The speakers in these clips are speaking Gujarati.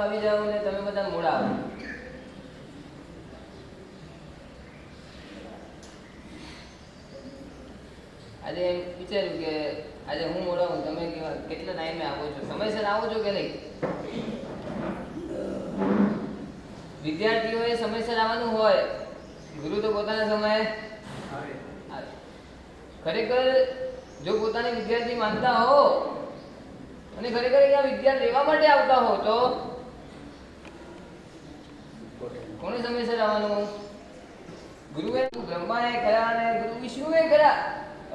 આવી જાઓ ને તમે બધા મોડા આવો. આજે એમ વિચાર્યું કે આજે હું મોડો હું, તમે કેટલા ટાઈમે આવો છો, સમયસર આવો છો કે નહીં? વિદ્યાર્થીઓએ સમયસર આવવાનું હોય, ગુરુ તો પોતાના સમયે આવે. ખરેખર જો પોતાને વિદ્યાર્થી માનતા હો અને ખરેખર અહીંયા વિદ્યા લેવા માટે આવતા હો તો કોને સમયસર આવવાનું? ગુરુએ બ્રહ્માએ ખરા અને ગુરુ વિષ્ણુએ ખરા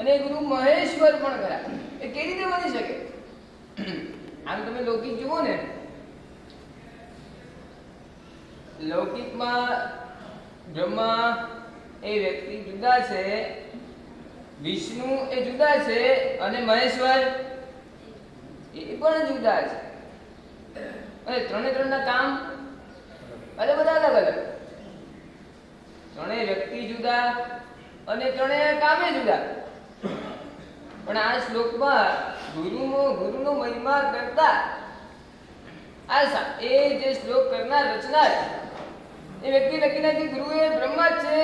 અને ગુરુ મહેશ્વર પણ ખરા. એ કેવી રીતે બની શકે? આમ તમે લૌકિક જુઓ ને, લૌકિકમાં બ્રહ્મા એ વ્યક્તિ જુદા છે, વિષ્ણુ એ જુદા છે અને મહેશ્વર એ પણ જુદા છે. અને ત્રણના કામ બધા અલગ અલગ. ત્રણેય વ્યક્તિ જુદા અને ત્રણેય કામે જુદા. પણ આ શ્લોકમાં ગુરુનો મહિમા કરતા એ જે શ્લોક કરનાર રચનાર એ વ્યક્તિ લખી નાખી ગુરુ એ બ્રહ્મા છે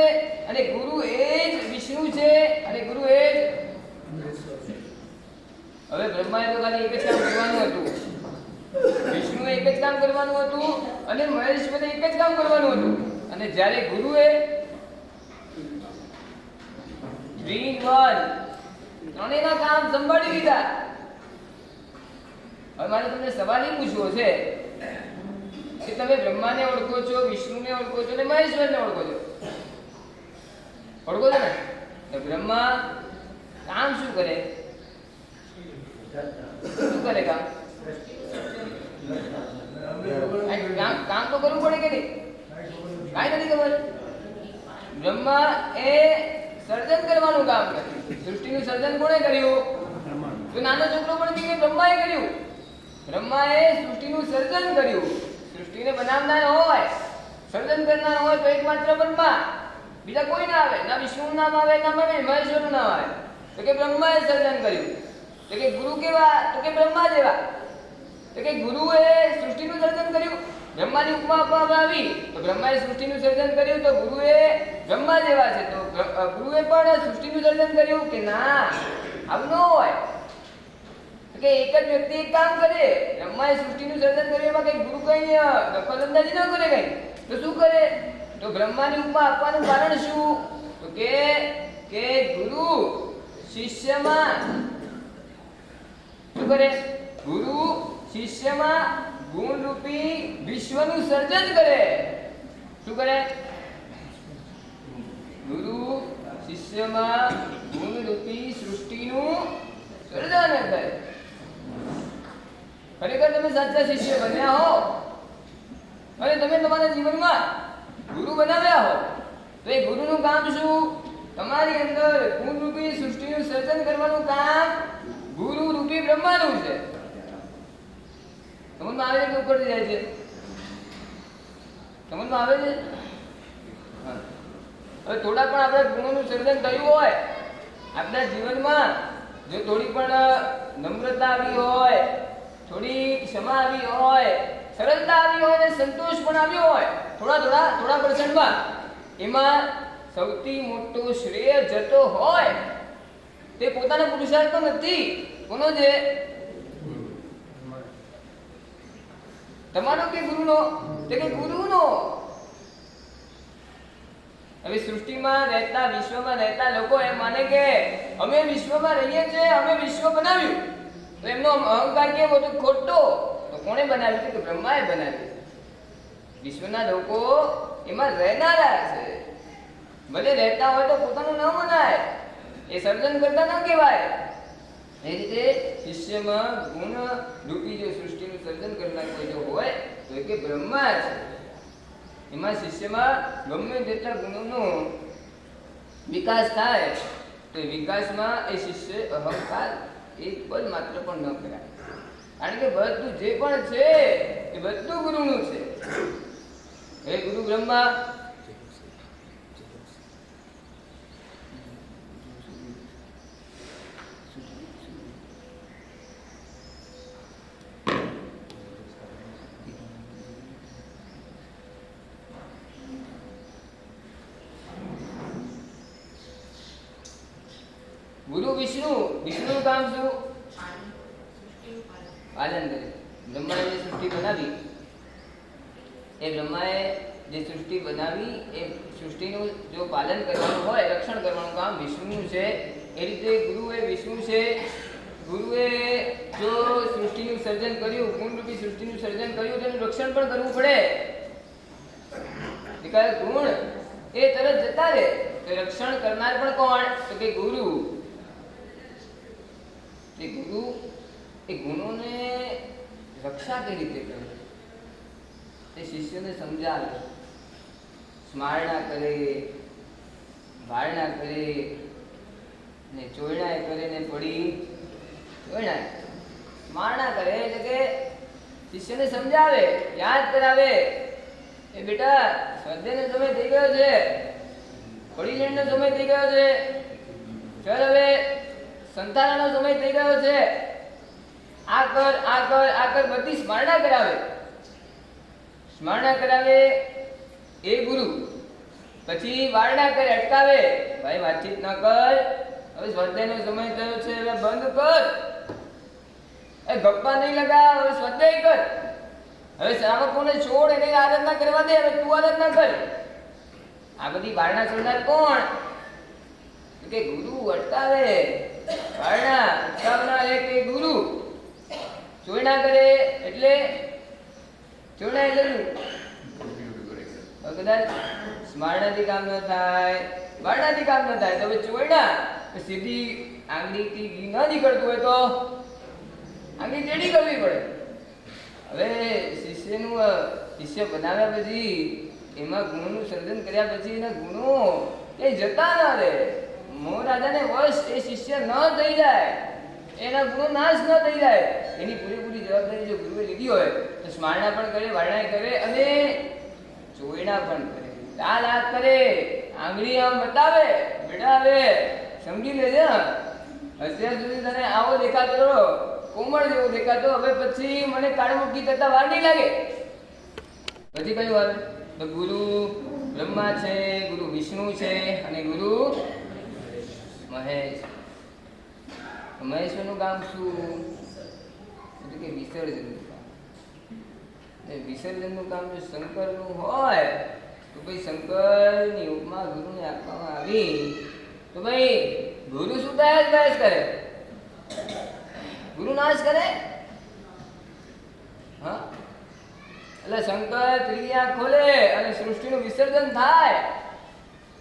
અને ગુરુ એ જ વિષ્ણુ છે અને ગુરુ એ જ. હવે બ્રહ્માએ તો ખાલી એક જ કામ કરવાનું હતું, વિષ્ણુએ એક જ કામ કરવાનું હતું અને મહેશ્વરે એક જ કામ કરવાનું હતું. અને જ્યારે ગુરુએ ત્રણેયના કામ સંભાળી લીધા. હવે મારે તમને સવાલ એ પૂછવો છે કે તમે બ્રહ્માને ઓળખો છો, વિષ્ણુને ઓળખો છો અને મહેશ્વરને ઓળખો છો. ઓળખો છો ને? તો બ્રહ્મા કામ શું કરે? શું કરે કામ? કામ તો કરવું પડે કે નહીં? કાંઈ નથી ખબર. બ્રહ્મા એ સર્જન કરવાનું કામ કરે. સૃષ્ટિનું સર્જન કોણે કર્યું? તો નાનો છોકરો પણ કે બ્રહ્માએ કર્યું. બ્રહ્માએ સૃષ્ટિનું સર્જન કર્યું. સૃષ્ટિને બનાવનાર હોય, સર્જન કરનાર હોય તો એકમાત્ર બ્રહ્મા, બીજા કોઈ ના આવે. ના વિષ્ણુનું નામ આવે, ના મહેશ્વરનું નામ આવે. તો કે બ્રહ્માએ સર્જન કર્યું. તો કે ગુરુ કેવા? તો કે બ્રહ્મા જેવા. તો કે ગુરુએ સૃષ્ટિનું સર્જન કર્યું. બ્રહ્માની ઉપમા આપવામાં આવી તો બ્રહ્માએ સૃષ્ટિનું સર્જન કર્યું તો ગુરુએ બ્રહ્મા જેવા છે. તો ગુરુએ પણ સૃષ્ટિનું સર્જન કર્યું કે ના? આવું ન હોય કે એક જ વ્યક્તિ એક કામ કરે. બ્રહ્માએ સૃષ્ટિનું સર્જન કર્યું, એમાં કઈ ગુરુ કઈ દખલઅંદાજી ન કરે કઈ. તો શું કરે? તો બ્રહ્માની ઉપમા આપવાનું કારણ શું? તો કે ગુરુ શિષ્યમાં શું કરે? ગુરુ શિષ્યમાં ગુણરૂપી વિશ્વનું સર્જન કરે. શું કરે? ગુરુ શિષ્યમાં ગુણરૂપી સૃષ્ટિનું સર્જન કરે. ખરેખર તમે સાચા શિષ્ય બન્યા હો અને તમે તમારા જીવનમાં ગુરુ બનાવ્યા હો તો એ ગુરુનું કામ શું? તમારી અંદર ગુણરૂપી સૃષ્ટિનું સર્જન કરવાનું કામ ગુરુ રૂપી બ્રહ્માનું છે. સમજમાં આવે છે કે ઉપરથી જાય છે? સમજમાં આવે છે? હવે થોડા પણ આપણે ગુણોનું સર્જન થયું હોય આપણા જીવનમાં, જો થોડી પણ નમ્રતા આવી હોય, થોડી ક્ષમા આવી હોય, સરળતા આવી હોય અને સંતોષ પણ આવ્યો હોય થોડા પર્સન્ટમાં, એમાં સૌથી મોટો શ્રેય જતો હોય તે પોતાના પુરુષાર્થનો નથી. કોનો છે? તમારો કે ગુરુનો? તે કે ગુરુનો. હવે સૃષ્ટિમાં રહેતા, વિશ્વમાં રહેતા લોકો એમ માને કે અમે વિશ્વમાં રહીએ છીએ, અમે વિશ્વ બનાવ્યું. તો એમનો અહંકાર કેવો? તો ખોટો. તો કોણે બનાવ્યું? કે બ્રહ્માએ બનાવ્યું. વિશ્વના લોકો એમાં રહેનારા છે. ભલે રહેતા હોય તો પોતાનું ન મનાય, એ સર્જન કરતા ન કહેવાય. એ રીતે શિષ્યમાં ગુણ રૂપી જો સૃષ્ટિનું સર્જન કરનાર કોઈ જો હોય તો એ કે બ્રહ્મા છે. એમાં શિષ્યમાં ગમે તેટલા ગુણોનો વિકાસ થાય તો એ વિકાસમાં એ શિષ્ય અહંકાર એક પદ માત્ર પણ ન કરાય. કારણ કે બધું જે પણ છે એ બધું ગુરુનું છે. હે ગુરુ બ્રહ્મા વિષ્ણુ, વિષ્ણુનું કામ શું? પાલન કરે. બ્રહ્માએ જે સૃષ્ટિ બનાવી, એ બ્રહ્માએ જે સૃષ્ટિ બનાવી એ સૃષ્ટિનું જો પાલન કરવાનું હોય, રક્ષણ કરવાનું કામ વિષ્ણુનું છે. એ રીતે ગુરુ એ વિષ્ણુ છે. ગુરુએ જો સૃષ્ટિનું સર્જન કર્યું, ગુણરૂપી સૃષ્ટિનું સર્જન કર્યું, તેનું રક્ષણ પણ કરવું પડે. ગુણ એ તરત જતા રહે તો રક્ષણ કરનાર પણ કોણ? તો કે ગુરુ. એ ગુરુ એ ગુણોને રક્ષા કઈ રીતે કરે તે શિષ્યોને સમજાવે. સ્મારણા કરે, વારણા કરે ને ચોરણા કરે ને પડી ચોરણા. સ્મારણા કરે એટલે કે શિષ્યને સમજાવે, યાદ કરાવે. એ બેટા સ્વાધ્યાયનો સમય થઈ ગયો છે, પડીલેણનો સમય થઈ ગયો છે, ચાલ હવે સંતાનનો સમય થઈ ગયો છે, આ કર આ કર આ કર, બધી સ્મરણા કરાવે. સ્મરણા કરાવે એ ગુરુ. પછી વારણા કરે, અટકાવે, ભાઈ વાતચીત ન કર, હવે સ્વાધ્યાયનો સમય થયો છે, હવે બંધ કર, એ ગપ્પા નહીં લગાવ, હવે સ્વાધ્યાય કર, હવે શ્રાવકોને છોડ, એને આરાધના કરવા દે, હવે તું આરાધના કર. આ બધી વારણા કરનાર કોણ? કે ગુરુ. અટકાવે, વારણા અટકાવનાર એક એ ગુરુ. ચોરણા કરે એટલે ચોરણા એટલે કદાચ સ્મરણાથી કામ ન થાય, વારણાથી કામ ન થાય તો હવે ચોરણા. સીધી આંગળીથી ઘી ન નીકળતું હોય તો આંગળી ટેડી કરવી પડે. હવે શિષ્ય બનાવ્યા પછી એમાં ગુણોનું સર્જન કર્યા પછી એના ગુણો એ જતા ના રહે. મોહરાજાને વશ એ શિષ્ય ન થઈ જાય, એના ગુણો નાશ ન થઈ જાય. એની પૂરેપૂરી જવાબદારી જો ગુરુએ લીધી હોય તો સ્મરણા પણ કરે, વારણા કરે અને ચોરણા પણ કરે. લાલ હાથ કરે, આંગળી આમ બતાવે, બેટા હવે સમજી લેજે, અત્યાર સુધી તને આવો દેખાતો હતો, કોમળ જેવો દેખાતો, હવે પછી મને કાળમુખી થતા વાર નહીં લાગે. પછી કયું આવે? તો ગુરુ બ્રહ્મા છે, ગુરુ વિષ્ણુ છે અને ગુરુ મહેશ. મહેશ્વરનું કામ શું? કે વિસર્જનનું કામ. વિસર્જનનું કામ જો શંકરનું હોય તો ભાઈ શંકરની ઉપમા ગુરુને આપવામાં આવી તો ભાઈ ગુરુ શું નાશ કરે? ગુરુ નાશ કરે. હા, એટલે શંકર ત્રીજી આંખ ખોલે અને સૃષ્ટિનું વિસર્જન થાય,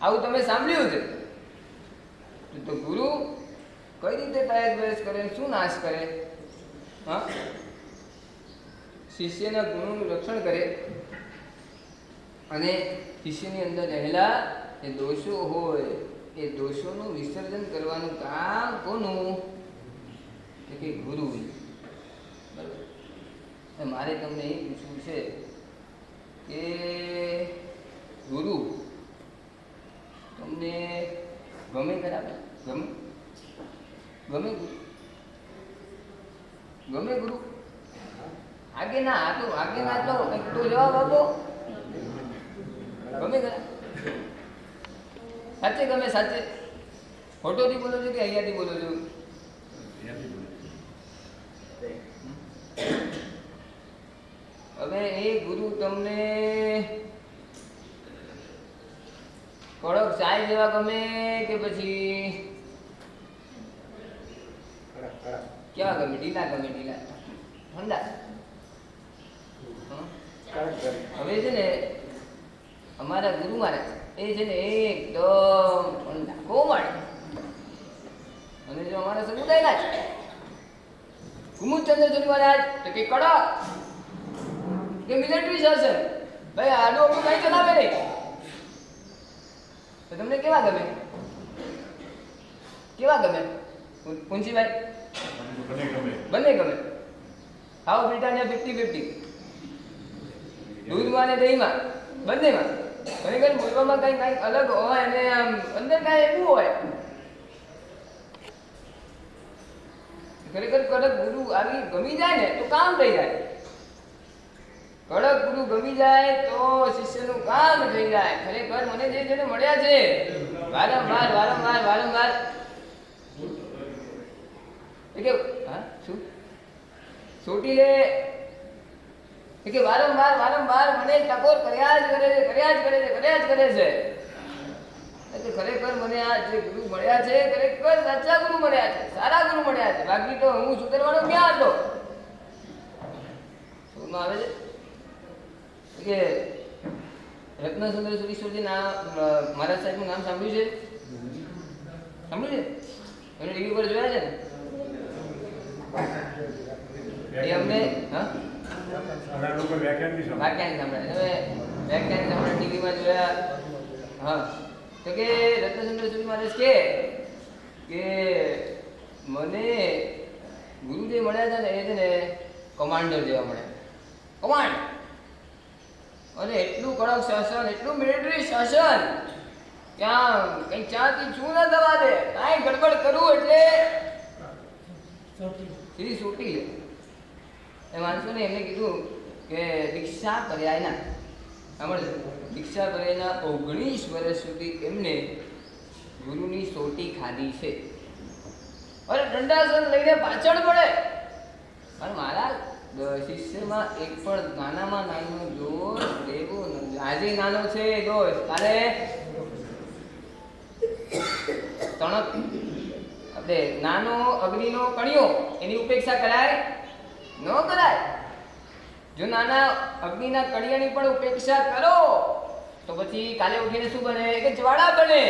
આવું તમે સાંભળ્યું છે. તો ગુરુ કઈ રીતે તહેસ કરે, શું નાશ કરે? હા, શિષ્યના ગુણોનું રક્ષણ કરે અને શિષ્યની અંદર રહેલા જે દોષો હોય એ દોષોનું વિસર્જન કરવાનું કામ કોનું? કે ગુરુ. બરાબર. મારે તમને એ પૂછવું છે કે ગુરુ તમને ગમે ખરા? ગમે ગમે ગુરુ? ગમે ગુરુ? આગે ના આતો, આગે ના તો જવાબ આપો. ગમે ખરા? સાચે ગમે? સાચે? ફોટોથી બોલો છો કે અહીંયાથી બોલો છો? હવે એ ગુરુ તમને કડક ચાય જેવા ગમે કે પછી કેવા ગમે? ઢીલા ગમે? ઢીલા ઠંડા? હવે છે ને અમારા ગુરુ મહારાજ એ છે ને એકદમ ઠંડા કોમળ, અને જો અમારા સમુદાયના છે કુમુદચંદ્ર મહારાજ તો કે કડક કે મિલિટરી શાસન, ભાઈ આડું આપણું કઈ ચલાવે નહીં. તો તમને કેવા ગમે? કેવા ગમે પુંજીભાઈ? બંને ગમે. ખાઓ બ્રિટાનિયા 50-50, દૂધમાં અને દહીંમાં બંનેમાં. ખરેખર બોલવામાં કઈ અલગ હોય અને આમ અંદર કઈ એવું હોય. ખરેખર કડક ગુરુ આવી ગમી જાય ને તો કામ થઈ જાય. કડક ગુરુ ગમી જાય તો શિષ્યનું કામ થઈ જાય. ખરેખર મને જે જેને મળ્યા છે વારંવાર વારંવાર વારંવાર કે હા શું સોટી લે કે વારંવાર વારંવાર મને ટકોર કર્યા જ કરે છે કર્યા જ કરે છે કર્યા જ કરે છે. ખરેખર મને આ જે ગુરુ મળ્યા છે ખરેખર સાચા ગુરુ મળ્યા છે, સારા ગુરુ મળ્યા છે, બાકી તો હું સુધરવાનો ક્યાં હતો. સ્કૂલમાં આવે છે કે રત્નસુંદર સુરેશ્વરજી મહારાજ સાહેબનું નામ સાંભળ્યું છે? સાંભળ્યું છે? એમને ટીવી પર જોયા છે ને એ અમને વ્યાખ્યાન સાંભળ્યા ટીવીમાં જોયા. હા તો કે રત્નચંદ્ર સુરી મહારાજ કે મને ગુરુ જે મળ્યા હતા ને એ છે ને કમાન્ડર જેવા મળ્યા, કમાન્ડ, અને એટલું કડક શાસન, એટલું મિલિટરી શાસન, ત્યાં કઈ ચાથી શું ના થવા દે, કાંઈ ગડબડ કરું એટલે સીધી સોટી લે. એ માણસો ને એમને કીધું કે દીક્ષા પર્યાયના સાંભળજો, દીક્ષા પર્યાયના 19 વર્ષ સુધી એમને ગુરુની સોટી ખાધી છે. અરે દંડાસન લઈને પાછળ પડે, પણ મારા શિષ્યમાં એક પણ નાનામાં નાનો દોષ લેવો નથી. આજે નાનો છે દોષ, કાલે તણક આપણે નાનો અગ્નિનો કણિયો એની ઉપેક્ષા કરાય ન કરાય. જો નાના અગ્નિના કણિયાની પણ ઉપેક્ષા કરો તો પછી કાલે ઉઠીને શું બને કે જ્વાળા બને.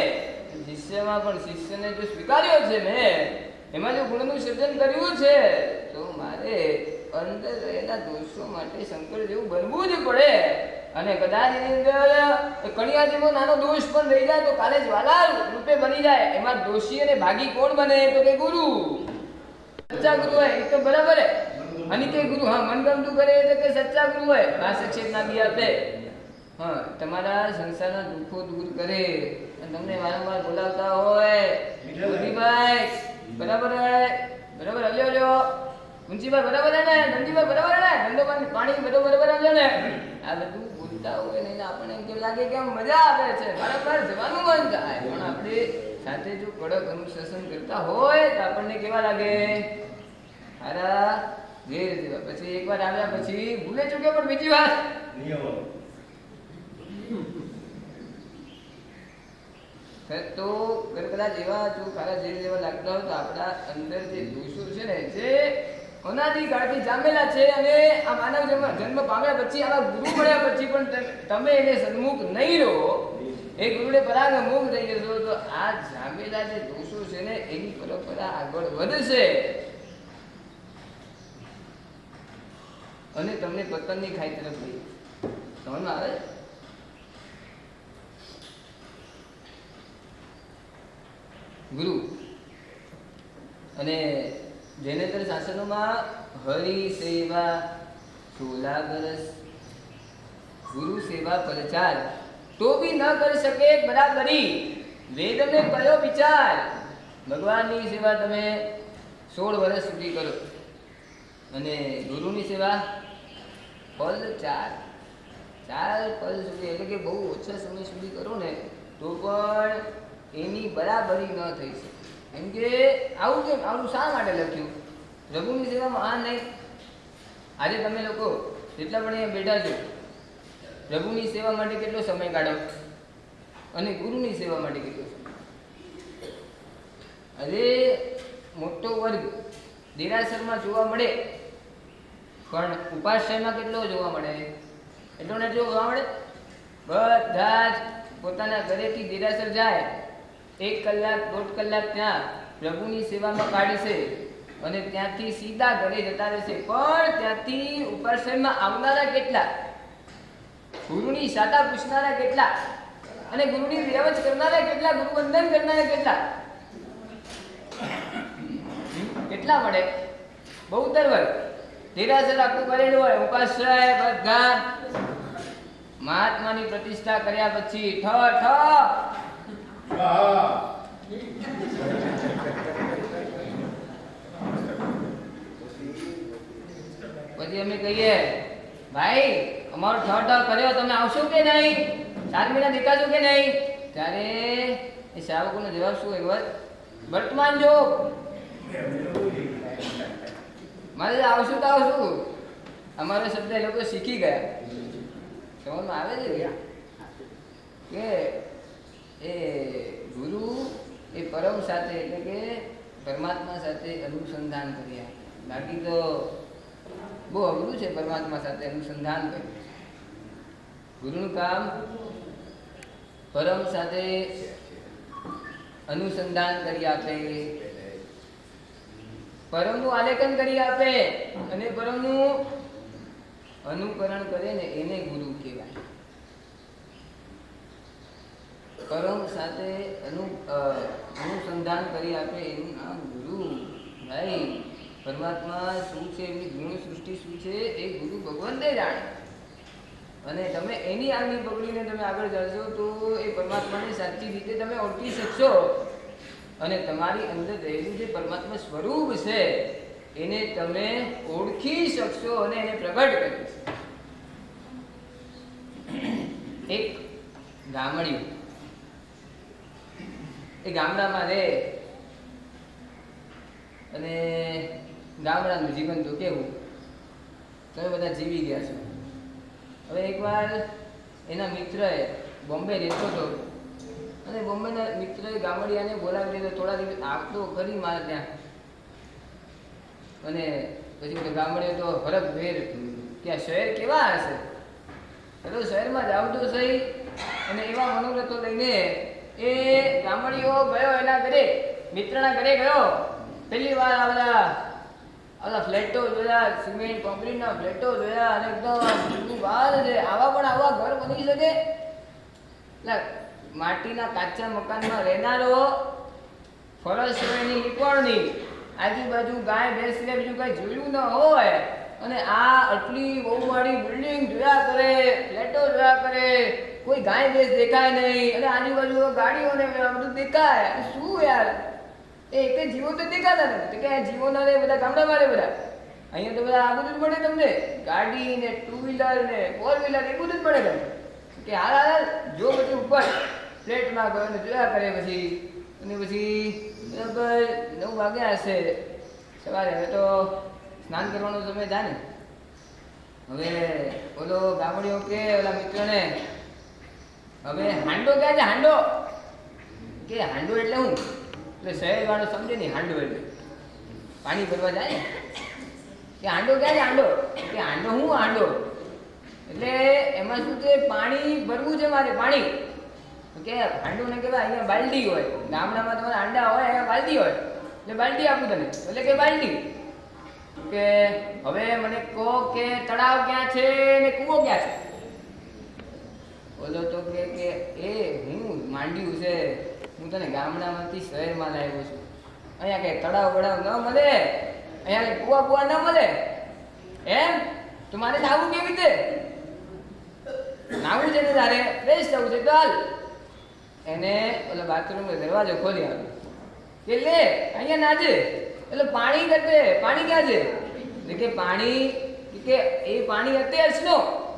શિષ્યમાં પણ શિષ્યને જો સ્વીકાર્યો છે મેં, એમાં જો ગુણનું સર્જન કર્યું છે, તો મારે અંદર રહેલા દોષો માટે શંકર જેવું બનવું જ પડે. અને કદાચ એની અંદર કણિયા જેવો નાનો દોષ પણ રહી જાય તો કાલે જ્વાલા રૂપે બની જાય. એમાં દોષી અને ભાગી કોણ બને તો કે ગુરુ. સચ્ચા ગુરુ હોય એ તો બરાબર હે, અને કે ગુરુ હા મનગમતું કરે તો કે સચ્ચા ગુરુ હોય. આ સચેત ના બી આપે, હા તમારા સંસારના દુઃખો દૂર કરે અને તમને વારંવાર બોલાવતા હોય, મોદીભાઈ બરાબર હે, બરાબર હલ્યો લ્યો, મુંશીભાઈ બરાબર હે ને, નંદીભાઈ બરાબર હે ને, ધંધોમાં પાણી બધું બરાબર હલ્યો ને, આ બધું બોલતા હોય ને આપણને કેમ લાગે કે આમ મજા આવે છે, વારંવાર જવાનું મન થાય. પણ આપણે સાથે જો કડક અનુશાસન કરતા હોય તો આપણને કેવા લાગે? હારા ઘેર જેવા. પછી એકવાર આવ્યા પછી ભૂલે ચૂક્યો પણ બીજી વાર તો કદાચ એવા જો ખારા ઝેર જેવા લાગતા હોય તો આપણા અંદર જે દોષો છે ને જે અનાદિકાળથી જામેલા છે, અને આ માનવ જન્મ પામ્યા પછી આવા ગુરુ મળ્યા પછી પણ તમે એને સન્મુખ નહીં રહો, એ ગુરુને પરાગમુખ થઈ જશો, તો આ જામેલા જે દોષો છે ને એની પરંપરા આગળ વધશે અને તમને પતનની ખાઈ તરફ લઈ સમજમાં આવે. ગુરુ અને જૈનેતર શાસનોમાં હરિ સેવા 16 વર્ષ, ગુરુ સેવા પ્રચાર તો બી ન કરી શકે બરાબરી. વેદને કયો વિચાર, ભગવાનની સેવા તમે 16 વર્ષ સુધી કરો અને ગુરુની સેવા પલ 4 પલ સુધી, એટલે કે બહુ ઓછા સમય સુધી કરો ને તો પણ એની બરાબરી ન થઈ શકે. કેમ કે આવું કેમ, આવું શા માટે લખ્યું? પ્રભુની સેવામાં આ નહીં. આજે તમે લોકો જેટલા પણ અહીંયા બેઠા છો, પ્રભુની સેવા માટે કેટલો સમય કાઢો અને ગુરુની સેવા માટે કેટલો સમય? અરે મોટો વર્ગ દેરાસરમાં જોવા મળે, પણ ઉપાશ્રયમાં કેટલો જોવા મળે? એટલો ને એટલો જોવા મળે. બધા જ પોતાના ઘરેથી દેરાસર જાય, 1 કલાક 1.5 કલાક ત્યાં પ્રભુની સેવામાં કાઢશે અને ત્યાંથી સીધા ઘરે જતા રહેશે. પણ ત્યાંથી ઉપાશ્રયમાં આવનારા કેટલા, ગુરુની શાતા પૂછનારા કેટલા, અને ગુરુની રેવજ કરનારા કેટલા, ગુરુવંદન કરનારા કેટલા મળે? બહુ તરવર દેરાસર આખું કરેલું હોય, ઉપાશ્રય બધા મહાત્માની પ્રતિષ્ઠા કર્યા પછી ઠ પછી અમે કહીએ ભાઈ અમારો ઠ કર્યો, તમે આવશો કે નહીં? 4 મહિના દેખાશો કે નહીં? ત્યારે એ શ્રાવકોનો જવાબ શું હોય? વર્તમાન જોગ મારે આવશું તો આવશું. અમારો શબ્દ એ લોકો શીખી ગયા. સમજમાં આવે છે કે એ ગુરુ એ પરમ સાથે એટલે કે પરમાત્મા સાથે અનુસંધાન કર્યા. બાકી તો બહુ અઘરું છે પરમાત્મા સાથે અનુસંધાન કર્યું. ગુરુનું કામ પરમ સાથે અનુસંધાન કરી આપે, પરમનું આલેખન કરી આપે અને પરમનું અનુકરણ કરે ને એને ગુરુ કહેવાય. પરમ સાથે અનુસંધાન કરી આપે એનું નામ ગુરુ. ભાઈ પરમાત્મા શું છે, એમની ગુણ સૃષ્ટિ શું છે એ ગુરુ ભગવંતે જાણે. અને તમે એની આગળ પકડીને તમે આગળ જશો તો એ પરમાત્માને સાચી રીતે તમે ઓળખી શકશો અને તમારી અંદર રહેલું જે પરમાત્મા સ્વરૂપ છે એને તમે ઓળખી શકશો અને એને પ્રગટ કરી શકશો. એક ગામડિયું એ ગામડામાં રહે અને ગામડાનું જીવન તો કેવું, તમે બધા જીવી ગયા છો. હવે એકવાર એના મિત્રએ બોમ્બે રહેતો હતો અને બોમ્બેના મિત્રએ ગામડિયાને બોલાવી લીધો, થોડા દિવસ આવતો ખરી મારે ત્યાં. અને પછી ગામડિયો તો ફરક ફેર કે આ શહેર કેવા હશે, ચલો શહેરમાં જાવ તો સહી. અને એવા મનોરથો લઈને એ ગામડિયો ગયો એના ઘરે, મિત્રના ઘરે ગયો. પહેલી વાર આ બધા ફ્લેટો જોયા, સિમેન્ટ કોન્ક્રીટના ફ્લેટો જોયા અને એકદમ બહાર છે. આવા પણ આવા ઘર બની શકે? એટલે માટીના કાચા મકાનમાં રહેનારો ફરજ એની લીપણની, આજુબાજુ ગાય ભેંસ સિવાય બીજું કઈ જોયું ન હોય અને આ આટલી બહુમાળી બિલ્ડિંગ જોયા કરે, ફ્લેટો જોયા કરે, કોઈ ગાય ભેંસ દેખાય નહીં અને આજુબાજુ ગાડીઓ ને બધું દેખાય. શું યાર, એ એક જીવો તો દેખાતા નથી કે જીવો ના રે બધા ગામડામાં રે બધા. અહીંયા તો બધા આ બધું જ મળે તમને, ગાડી ને ટુ વ્હીલર ને ફોર વ્હીલર એ બધું જ મળે તમને. કે હાલ જો પછી ઉપર ફ્લેટમાં ગયો ને જોયા કરે. પછી અને પછી બરાબર 9 વાગ્યા હશે સવારે. હવે તો સ્નાન કરવાનો સમય થાય ને. હવે ઓલો ગામડિયો કે ઓલા મિત્રને, હવે હાંડો ક્યાં છે? હાંડો કે હાંડો એટલે હું? એટલે શહેર વાળો સમજે નહીં હાંડો એટલે પાણી ભરવા જાય ને. કે હાંડો ક્યાં છે? હાંડો કે હાંડો હું હાંડો એટલે એમાં શું છે, પાણી ભરવું છે મારે. પાણી કે હાંડો ને કહેવાય અહીંયા બાલડી હોય. ગામડામાં તમારા હાંડા હોય, અહીંયા બાલડી હોય એટલે બાલડી આપું તને. એટલે કે બાલડી. કે હવે મને કહો કે તળાવ ક્યાં છે ને કૂવો ક્યાં છે? બોલો તો કે એ હું માંડ્યું છે, હું તને ગામડામાંથી શહેરમાં લાવ્યો છું. અહીંયા કઈ તળાવ બળાવ ન મળે, અહીંયા કઈ કુવા કુવા ન મળે એમ તો મારે નાવું કેવી રીતે? નાવું છે ને તારે ફ્રેશ થવું છે તો હાલ. એને ઓલા બાથરૂમનો દરવાજો ખોલી આવ્યો કે લે અહીંયા નાજે. એટલે પાણી કરતે, પાણી ક્યાં છે? એટલે કે પાણી કે એ પાણી અત્યારે જ નો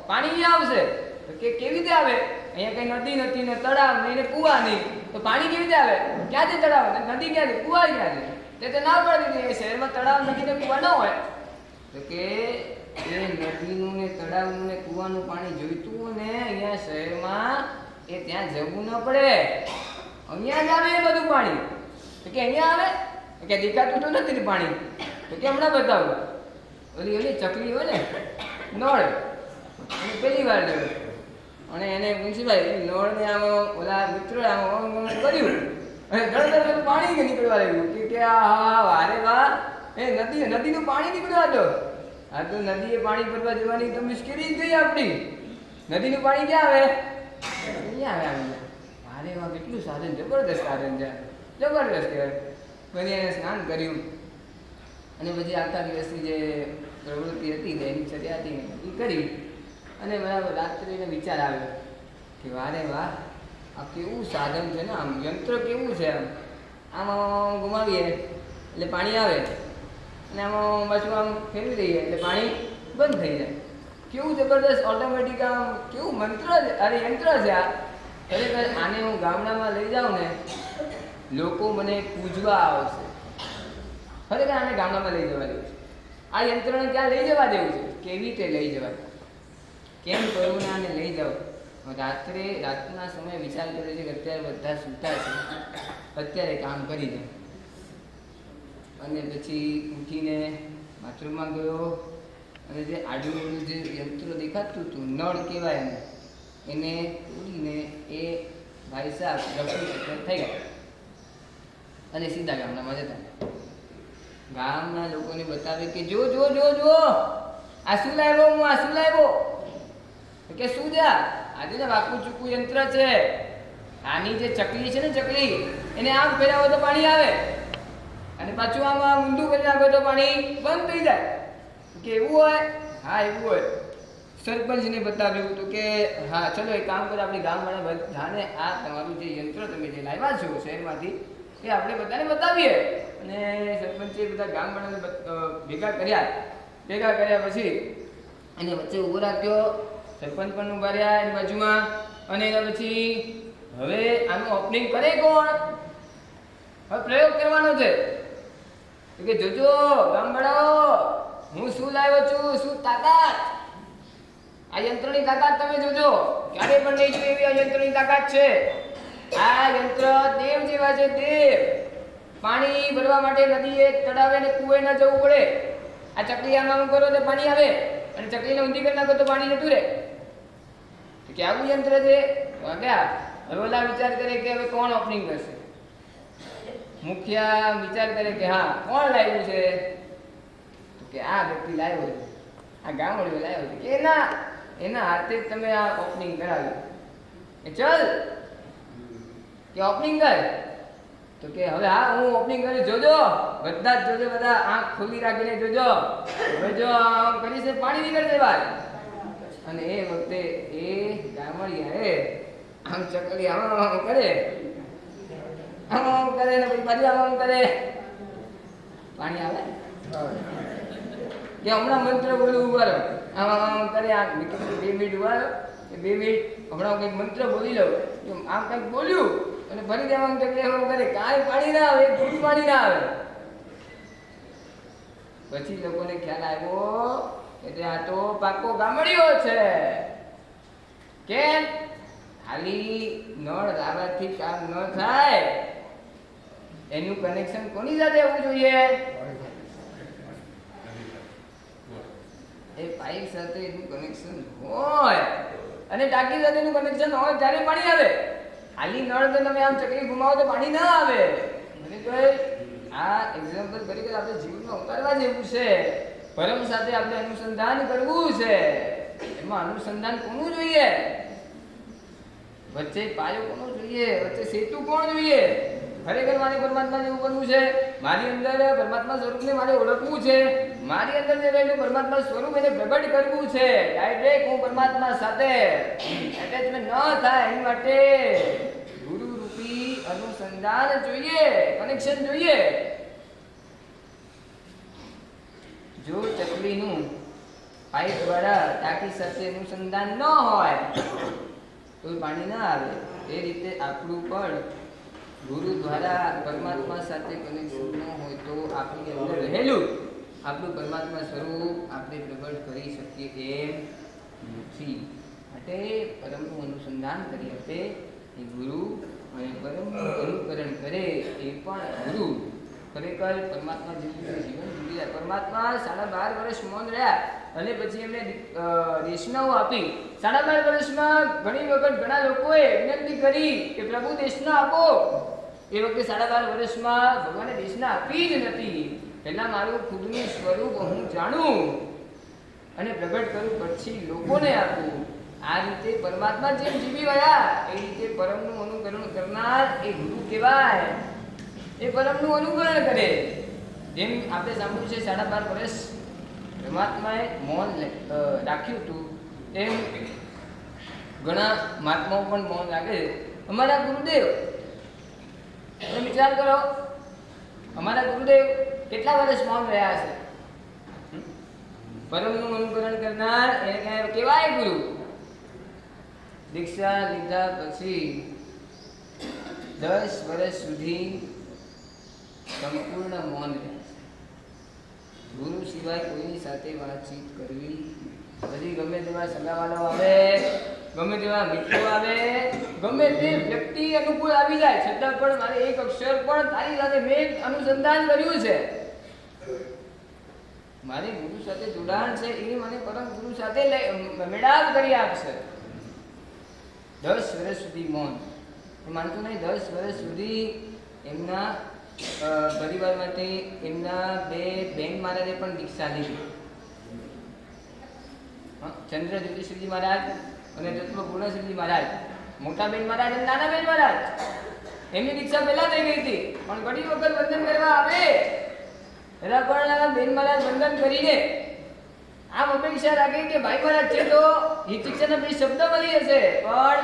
પાણી અહીંયા આવશે. તો કે કેવી રીતે આવે? અહીંયા કઈ નદી નથી ને તળાવ નહીં ને કુવા નહીં, તો પાણી કેવી રીતે આવે? ક્યાંથી તળાવ? નદી ક્યાંથી? કુવા ક્યાંથી? તે ના પડી દીધી. શહેરમાં તળાવ નદી ને કુવા ન હોય. તો કે એ નદીનું ને તળાવનું ને કુવાનું પાણી જોઈતું ને અહીંયા શહેરમાં એ ત્યાં જવું ન પડે, અહીંયા જ આવે એ બધું પાણી. તો કે અહીંયા આવે કે દેખાતું તો નથી પાણી. તો કે હમણાં બતાવું. ઓલી ઓલી ચકલી હોય ને નળ, અને પહેલી વાર જોયું અને એને પ્રિન્સિપાલ નળને આમ ઓલા મિત્રો આમ કર્યું અને ધડ પાણી નીકળવા લાગ્યું. કે આ વારે વાહ, એ નદીનું પાણી નીકળવા દો. આ તો નદીએ પાણી ભરવા જવાની તો મુશ્કેલી જ ગઈ આપણી. નદીનું પાણી ક્યાં આવે? અહીંયા આવે. વારે વાહ, કેટલું સાધન, જબરદસ્ત સાધન છે, જબરદસ્ત કહેવાય. પછી એને સ્નાન કર્યું અને પછી આખા દિવસની જે પ્રવૃત્તિ હતી એની ચર્યા હતી એ કરી અને બરાબર રાત્રિને વિચાર આવ્યો કે વારે વાહ, આ કેવું સાધન છે ને, આમ યંત્ર કેવું છે. આમ ગુમાવીએ એટલે પાણી આવે અને આમાં પાછું આમ ફેરવી દઈએ એટલે પાણી બંધ થઈ જાય. કેવું જબરદસ્ત ઓટોમેટિક આમ કેવું મંત્ર છે, અરે યંત્ર છે આ. ખરેખર આને હું ગામડામાં લઈ જાઉં ને લોકો મને પૂજવા આવશે. ખરેખર આને ગામડામાં લઈ જવા દઉં. આ યંત્રને ક્યાં લઈ જવા દેવું છે, કેવી રીતે લઈ જવાય, કેમ કરવું ને આને લઈ જાવ. રાતના સમયે વિચાર કરે છે કે અત્યારે બધા સૂતા છે, અત્યારે કામ કરી દે. અને પછી ઉઠીને બાથરૂમમાં ગયો અને જે આડું જે યંત્ર દેખાતું હતું, નળ કહેવાય એને તોડીને એ ભાઈ સાહેબ રફી થઈ ગયા અને સીધા ગામડામાં જતા. ગામના લોકોને બતાવે કે જો જો જો જો આ શું લાવ્યો, હું આ શું લાવ્યો. કે શું જા, આજે ને વાકું ચૂકું યંત્ર છે. આની જે ચકલી છે ને, ચકલી એને આમ ફેરવો તો પાણી આવે અને પાછું આમાં ઊંધું કરી નાખો તો પાણી બંધ થઈ જાય. કે એવું હોય? હા એવું હોય. સરપંચને બતાવ્યું હતું કે હા ચલો એક કામ કરો, આપણે ગામવાળા બધાને આ તમારું જે યંત્ર તમે જે લાવ્યા છો શહેરમાંથી એ આપણે બધાને બતાવીએ. અને સરપંચે બધા ગામવાળાને ભેગા કર્યા પછી એને વચ્ચે ઊભો રાખ્યો. સરપંચ પણ ઊભા રહ્યા એની બાજુમાં. અને એના પછી હવે આનું ઓપનિંગ કરે કોણ? હવે પ્રયોગ કરવાનો છે કે જોજો ગામવાળાઓ, હું શું લાવ્યો છું, શું તાકાત, આ યંત્રની તાકાત તમે જોજો. ક્યારે પણ નહીં જોઈ એવી આ યંત્રની તાકાત છે. આ યંત્ર દેવ જેવા છે, દેવ. પાણી ભરવા માટે નદીએ, તળાવે ને કુએ ન જવું પડે. આ ચકલી આમાં કરો તો પાણી આવે અને ચકલીને ઊંધી કરી નાખો તો પાણી જતું રહે. કે આવું યંત્ર છે. ક્યાં હવે ઓલા વિચાર કરે કે હવે કોણ ઓપનિંગ કરશે. મુખિયા વિચાર કરે કે હા કોણ લાવ્યું છે, તો કે આ વ્યક્તિ લાવ્યો છે, આ ગામડો લાવ્યો છે. કે એના હાથે જ તમે આ ઓપનિંગ કરાવ્યું. કે ચલ કે ઓપનિંગ કર. તો કે હવે હા હું ઓપનિંગ કરી, જોજો બધા જ જોજો, બધા આંખ ખુલ્લી રાખીને જોજો. હવે જો આમ કરીશ પાણી નીકળશે બહાર. અને એ વખતે એ ગામડિયા આમ ચકલી આમ કરે, આમ કરે ને પછી પાછું આમ કરે, પાણી આવે. કે હમણાં મંત્ર બોલવું ઉભા રહો, આમ કરે, આ 2 મિનિટ ઉભા રહો, 2 મિનિટ હમણાં કંઈક મંત્ર બોલી લઉં. આમ કંઈક બોલ્યું અને ફરી દેવાનું ચકલી આમ કરે, કાંઈ પાણી ના આવે, એક ફૂટ પાણી ના આવે. પછી લોકોને ખ્યાલ આવ્યો કે આ તો પાકો ગામડિયો છે. કેમ? ખાલી નળ લાવવાથી કામ ન થાય, એનું કનેક્શન કોની સાથે હોવું જોઈએ? એ પાઇપ સાથે એનું કનેક્શન હોય અને ટાંકી સાથે એનું કનેક્શન હોય ત્યારે પાણી આવે. ખાલી નળ તો તમે આમ ચકલી ઘુમાવો તો પાણી ના આવે. મને કહે આ એક્ઝામ્પલ તરીકે આપણે જીવનમાં ઉતારવા જેવું છે. પરમ સાથે આપણે અનુસંધાન કરવું છે. એમાં અનુસંધાન કોનું જોઈએ? વચ્ચે પાયો કોનો જોઈએ? વચ્ચે સેતુ કોણ જોઈએ? ખરેખર મારે પરમાત્મા જેવું બનવું છે. મારી અંદર પરમાત્મા સ્વરૂપને મારે ઓળખવું છે. મારી અંદર જે રહેલું પરમાત્મા સ્વરૂપ એને પ્રગટ કરવું છે. ડાયરેક્ટ હું પરમાત્મા સાથે એટેચમેન્ટ ન થાય એની માટે ગુરુ રૂપી અનુસંધાન જોઈએ, કનેક્શન જોઈએ. જો ચકલીનું પાઇપ દ્વારા ટાંકી સાથે અનુસંધાન ન હોય તો પાણી ના આવે. એ રીતે આપણું પણ ગુરુ દ્વારા પરમાત્મા સાથે કનેક્શન ન હોય તો આપણી અંદર રહેલું આપણું પરમાત્મા સ્વરૂપ આપણે પ્રગટ કરી શકીએ એમ નથી. માટે પરમનું અનુસંધાન કરી આપે એ ગુરુ અને પરમનું અનુકરણ કરે એ પણ ગુરુ. ખરેખર પરમાત્મા જેવું જીવન જીવી રહ્યા. પરમાત્મા 12.5 વર્ષ મૌન રહ્યા અને પછી એમને દેશનાઓ આપી. 12.5 વર્ષમાં ઘણી વખત ઘણા લોકોએ વિનંતી કરી કે પ્રભુ દેશના આપો. એ વખતે 12.5 વર્ષમાં ભગવાને દેશના આપી જ નથી. પહેલા મારું ખુદનું સ્વરૂપ હું જાણું અને પ્રગટ કરું, પછી લોકોને આપું. આ રીતે પરમાત્મા જેમ જીવી રહ્યા એ રીતે પરમનું અનુકરણ કરનાર એ ગુરુ કહેવાય. એ પરમનું અનુકરણ કરે. જેમ આપણે સાંભળ્યું છે 12.5 વર્ષ પરમાત્માએ મૌન રાખ્યું હતું, એમ ઘણા મહાત્માઓ પણ મૌન રાખે. અમારા ગુરુદેવ, તમે વિચાર કરો, અમારા ગુરુદેવ કેટલા વર્ષ મૌન રહ્યા છે? પરમનું અનુકરણ કરનાર એને કહેવાય ગુરુ. દીક્ષા લીધા પછી 10 વર્ષ સુધી સંપૂર્ણ મૌન રહ્યા છે. ગુરુ સિવાય કોઈની સાથે વાતચીત કરવી. પછી ગમે તેવા સગાવાળો આવે, ગમે તેવા મિત્રો આવે, ગમે તે વ્યક્તિ અનુકૂળ આવી જાય, છતાં પણ મારે એક અક્ષર પણ તારી સાથે મેં અનુસંધાન કર્યું છે, મારે ગુરુ સાથે જોડાણ છે, એ મને પરમ ગુરુ સાથે મેળાપ કરી આપશે. 10 વર્ષ સુધી મૌન. માનતું નહીં, 10 વર્ષ સુધી એમના પરિવારમાંથી એમના 2 બેન મહારાજે પણ દીક્ષા લીધી. ચંદ્ર જ્યોતિષજી મહારાજ અને તત્વપૂર્ણસિંહજી મહારાજ, મોટા બેન મહારાજ અને નાના બેન મહારાજ, એમની દીક્ષા પહેલા થઈ ગઈ હતી. પણ ઘણી વખત વંદન કરવા આવે એના પણ બેન મહારાજ વંદન કરીને આમ અપેક્ષા રાખે કે ભાઈ મહારાજ છે તો હિતશિક્ષાના 2 શબ્દ મળી હશે, પણ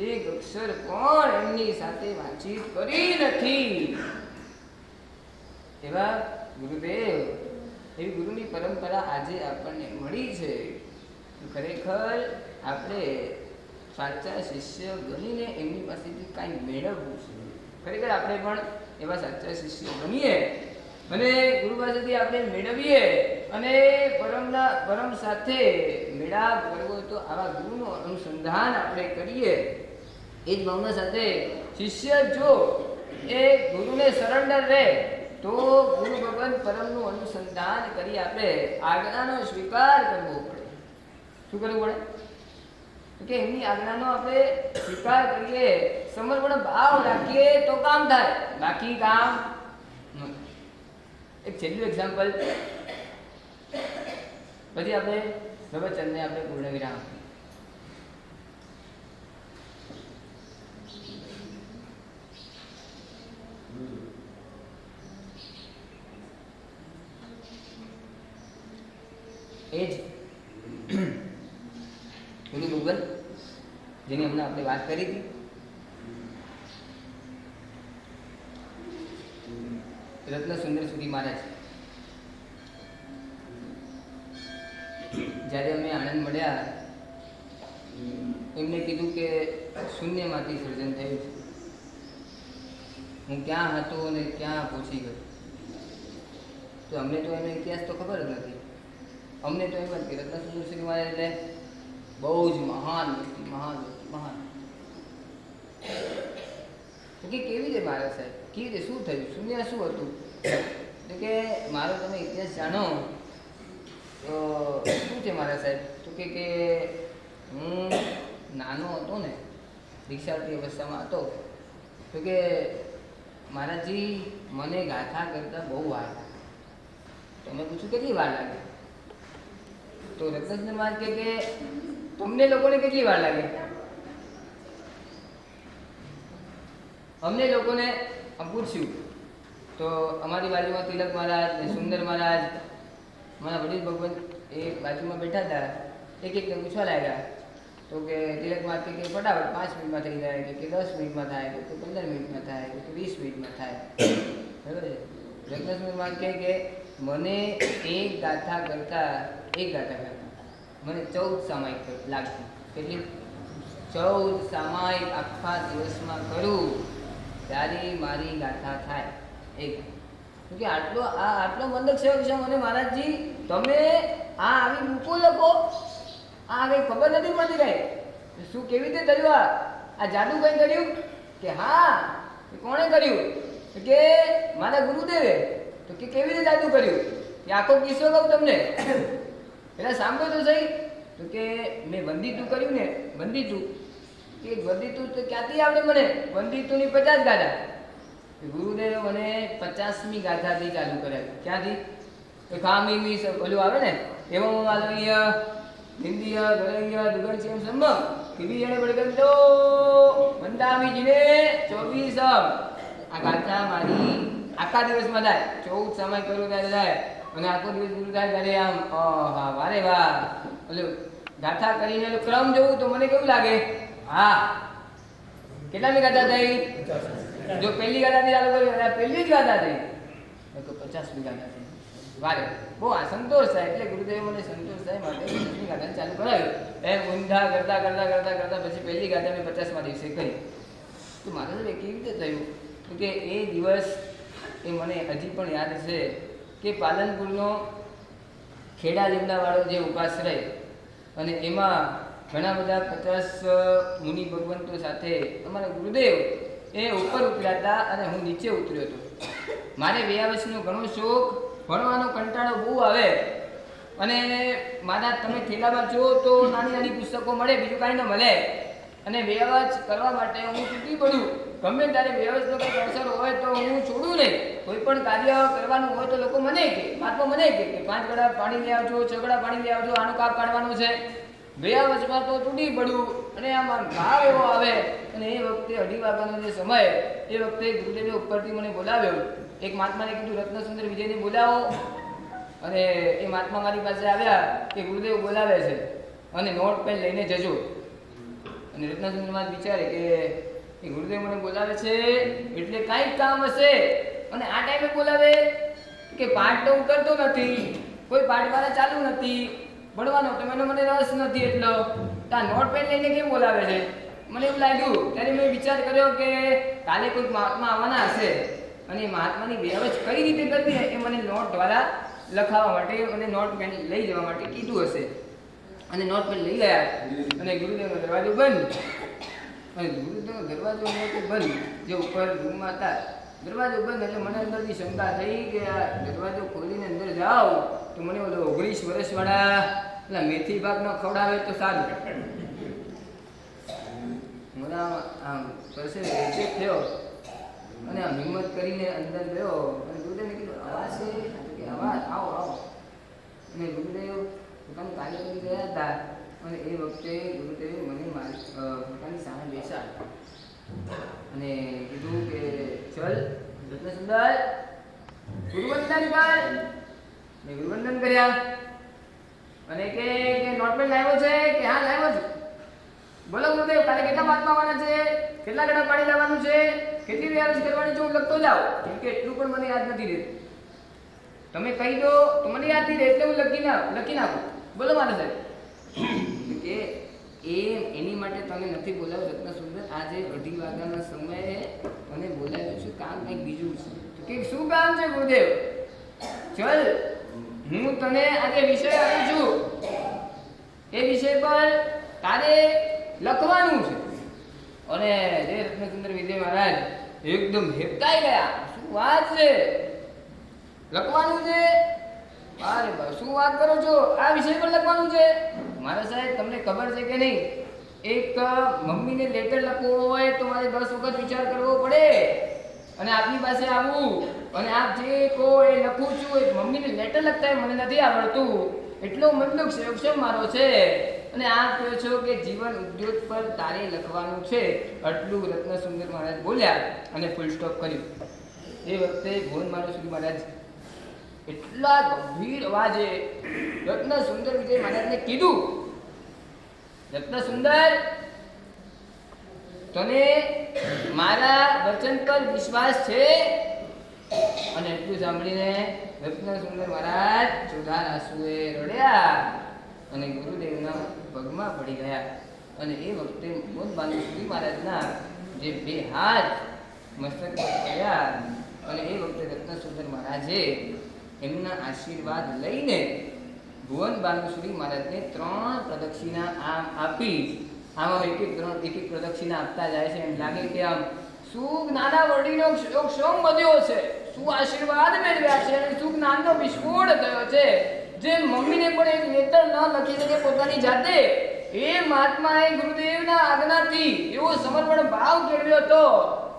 એક અક્ષર પણ એમની સાથે વાતચીત કરી નથી. એવા ગુરુદેવ, એવી ગુરુની પરંપરા આજે આપણને મળી છે. ખરેખર આપણે સાચા શિષ્ય બનીને એમની પાસેથી કાંઈ મેળવવું છે. ખરેખર આપણે પણ એવા સાચા શિષ્ય બનીએ અને ગુરુ પાસેથી આપણે મેળવીએ અને પરમ સાથે મેળાપ કરવો તો આવા ગુરુનું અનુસંધાન આપણે કરીએ. એ જ ભાવના સાથે શિષ્ય જો એ ગુરુને સરેન્ડર રહે તો ગુરુ ભગવાન પરમનું અનુસંધાન કરી આપણે આજ્ઞાનો સ્વીકાર કરવો પડે. શું કરવું પડે? કે એમની આજ્ઞાનો આપણે સ્વીકાર કરીએ, સમર્પણ ભાવ રાખીએ તો કામ થાય, બાકી કામ. એક છેલ્લું એક્ઝામ્પલ, પછી આપણે પ્રવચનને આપણે પૂર્ણ વિરામ. એ જ ગુરુ ભગવાન જેની હમણાં આપણે વાત કરી હતી, રત્ન સુંદર સુધી મહારાજ, જ્યારે અમે આણંદ મળ્યા, એમને કીધું કે શૂન્યમાંથી સર્જન થયું છે, હું ક્યાં હતો અને ક્યાં પહોંચી ગયો. તો અમને તો એનો ઇતિહાસ તો ખબર જ નથી. અમને તો એમ જ કે રત્ન સુંદર સુધી મહારાજ એટલે બહુ જ મહાન વ્યક્તિ, મહાન વ્યક્તિ, મહાન. કે કેવી રીતે મહારાજ સાહેબ, કેવી રીતે, શું થયું, શૂન્ય શું હતું? એટલે કે મારો તમે ઇતિહાસ જાણો તો શું છે મહારાજ સાહેબ? તો કે હું નાનો હતો ને, દીક્ષાર્થી અવસ્થામાં હતો, તો કે મહારાજજી મને ગાથા કરતા બહુ વાર લાગે. તો મેં પૂછ્યું કેટલી વાર લાગે? તો રત્ન મહારાજ કે તમને લોકોને કેટલી વાર લાગે? અમને લોકોને પૂછ્યું તો અમારી બાજુમાં તિલક મહારાજ ને સુંદર મહારાજ, મારા વડીલ ભગવાન એ બાજુમાં બેઠા હતા, એક એકને પૂછવા લાગ્યા. તો કે તિલક મહારાજ કે ફટાફટ 5 મિનિટમાં થઈ જાય, કે 10 મિનિટમાં થાય, કે 15 મિનિટમાં થાય, કે 20 મિનિટમાં થાય. બરાબર છે. રત્ન મહારાજ કે મને એક ગાથા કરતા મને 14 સામાયિક લાગતી. કેટલી? 14 સામાયિક આખા દિવસમાં કરું ત્યારે મારી ગાથા થાય એક. કે આટલો મંદક સેવક છે મને મહારાજજી, તમે આ આવી મૂકો લખો, આ કઈ ખબર નથી પડતી કઈ શું કેવી રીતે થયું, આ જાદુ કઈ કર્યું? કે હા. કોણે કર્યું? કે મારા ગુરુદેવે. તો કે કેવી રીતે જાદુ કર્યું? એ આખો કિસ્સો કહું તમને, એટલે સાંભળો તો સહી. તો કે મેં વંદિતું કર્યું ને, વંદિતું કે વંદિતું તો ક્યાંથી આવડે મને? વંદિતુની 50 ગાથા. ગુરુદેવ મને 50મી ગાથાથી ચાલુ કરાવી. ક્યાંથી? તો ખામી બોલું આવે ને, એમાં આલવીય હિન્દીય ગરૈય દુગણચી એમ સમ કીધી જણે પડે તો મંદામીજીને 24 આ ગાથા મારી આખા દિવસમાં થાય. 14 સમય કરું ત્યારે થાય અને આખો દિવસ ગુરુ થાય ત્યારે આમ હા વારે વાહ. એટલે ગાથા કરીને ક્રમ જોવું તો મને કેવું લાગે? હા. કેટલામી ગાથા થઈ? જો પહેલી ગાથાથી ચાલુ કર્યું, પહેલી જ ગાથા થઈ તો 50મી ગાથા થઈ. વારે બહુ આ સંતોષ થાય. એટલે ગુરુદેવ મને સંતોષ થાય માટે 50મી ગાથા ચાલુ કરાવ્યું. એમ ઊંધા કરતા કરતા કરતા કરતા પછી પહેલી ગાથા મેં 50મા દિવસે કરી. તો મારા સાહેબ કેવી રીતે થયું? તો કે એ દિવસ એ મને હજી પણ યાદ છે કે પાલનપુરનો ખેડા લીમડાવાળો જે ઉપાશ્રય, અને એમાં ઘણા બધા 50 મુનિ ભગવંતો સાથે અમારા ગુરુદેવ એ ઉપર ઉતર્યા હતા અને હું નીચે ઉતર્યો હતો. મારે વ્યાવસનો ઘણો શોખ, ભણવાનો કંટાળો બહુ આવે, અને મારા તમે થેલામાં જો તો નાની નાની પુસ્તકો મળે, બીજું કાંઈ ન મળે, અને વ્યાવસ કરવા માટે હું તૂટી પડું. ગમે ત્યારે વ્યવસ્થિત કંઈક અવસર હોય તો હું છોડું નહીં. કોઈ પણ કાર્ય કરવાનું હોય તો લોકો મને કે મહાત્મા મને કે 5 ગળા પાણી લઈ આવજો, 6 ગળા પાણી લઈ આવજો, આનું કાપ કાઢવાનું છે. વ્યવસ્થમાં તો તૂટી પડું, અને આમાં ભાવ એવો આવે. અને એ વખતે 2:30 વાગ્યાનો જે સમય, એ વખતે ગુરુદેવે ઉપરથી મને બોલાવ્યો. એક મહાત્માને કીધું રત્નસુંદર વિજયને બોલાવો, અને એ મહાત્મા મારી પાસે આવ્યા કે ગુરુદેવ બોલાવે છે અને નોટ પેન લઈને જજો. અને રત્નસુંદર માં વિચારે કે એ ગુરુદેવ મને બોલાવે છે એટલે કાંઈક કામ હશે, અને આ ટાઈમે બોલાવે કે પાઠ તો હું કરતો નથી, કોઈ પાઠ મારા ચાલુ નથી, ભણવાનો તો મને રસ નથી, એટલો તો આ નોટ પેન લઈને કેમ બોલાવે છે? મને એવું લાગ્યું. ત્યારે મેં વિચાર કર્યો કે કાલે કોઈક મહાત્મા આવવાના હશે, અને મહાત્માની વ્યવસ્થા કઈ રીતે કરવી એ મને નોટ દ્વારા લખાવવા માટે અને નોટ પેન લઈ જવા માટે કીધું હશે. અને નોટ પેન લઈ ગયા, અને ગુરુદેવનો દરવાજો બંધ. અને ગુરુદેવનો દરવાજો બંધ, જે ઉપર રૂમમાં હતા દરવાજો બંધ, એટલે મને અંદરથી શંકા થઈ કે આ દરવાજો ખોલીને અંદર જાઓ તો મને ઓલો 19 વર્ષવાળા પેલા મેથી ભાગ ન ખવડાવે તો સારું. મને આમ પરસે રેચેક થયો, અને આમ હિંમત કરીને અંદર ગયો, અને ગુરુદેવને કીધું આવાજ છે કે આવાજ, આવો આવો. અને ગુરુદેવ પોતાનું કાર્ય કરી રહ્યા હતા, અને એ વખતે ગુરુદેવે મને પોતાની સામે બેસાડ અને કીધું કે ચલ રત્નસુંદર ગુરુવંદન કર. મેં ગુરુવંદન કર્યા, અને કે નોટપેડ લાવ્યો છે કે હા લાવ્યો છું. બોલો ગુરુદેવ, કાલે કેટલા મહાત્મા આવવાના છે, કેટલા ગળા પાણી લાવવાનું છે, કેટલી વ્યવસ્થા કરવાની છે, હું લખતો જાઉં, કેમ કે એટલું પણ મને યાદ નથી રહેતું. તમે કહી દો તો મને યાદ નહીં રહે, એટલે હું લખી નાખું. બોલો મારા સાહેબ કે એની માટે તમે નથી બોલાવ્યો રત્નસુંદર, આજે 2:30 વાગ્યાના સમયે મને બોલાવ્યો છું, કામ કંઈક બીજું છે. તો કે શું કામ છે ગુરુદેવ? ચલ હું તને આજે વિષય આપું છું, એ વિષય પર તારે લખવાનું છે. અને જે રત્નસુંદર વિજય મહારાજ એકદમ હેપતાઈ ગયા. શું વાત છે, લખવાનું છે? અરે બા શું વાત કરો છો, આ વિષય પર લખવાનું છે? મારા સાહેબ તમને ખબર છે કે નહીં, એક મમ્મીને લેટર લખવો હોય તો મારે 10 વખત વિચાર કરવો પડે, અને આપની પાસે આવું અને આપ જે કહો એ લખું છું. એક મમ્મીને લેટર લખતા મને નથી આવડતું, એટલો મતલબ સક્ષમ મારો છે. અને આપ કહો છો કે જીવન ઉદ્યોગ પર તારે લખવાનું છે. આટલું રત્નસુંદર મહારાજ બોલ્યા અને ફૂલ સ્ટોપ કર્યું. એ વખતે ભુવન મારુશ્રી મહારાજ એટલા ગંભીર અવાજે રત્નસુંદર વિજય મહારાજને કીધું, રત્નસુંદર તને મારા વચન પર વિશ્વાસ છે? અને એટલું સાંભળીને રત્નસુંદર મહારાજ ચોધાર આંસુએ રડ્યા અને ગુરુદેવના પગમાં પડી ગયા. અને એ વખતે ભુવન મારુશ્રી મહારાજના જે 2 હાથ મસ્તક પર ગયા, અને એ વખતે રત્નસુંદર મહારાજે એમના આશીર્વાદ લઈને ભુવન ભાનુશ્રી મહારાજને 3 પ્રદક્ષિણા આમ આપી. આમાં એક એક પ્રદક્ષિણા આપતા જાય છે. એમ લાગે કે આમ શું જ્ઞાના વર્ણીનો ક્ષોમ વધ્યો છે, શું આશીર્વાદ મેળવ્યા છે, અને શું જ્ઞાનનો વિસ્ફોટ થયો છે. જે મમ્મીને પણ એક લેટર ન લખી શકે પોતાની જાતે, એ મહાત્માએ ગુરુદેવના આજ્ઞાથી એવો સમર્પણ ભાવ કેળવ્યો હતો,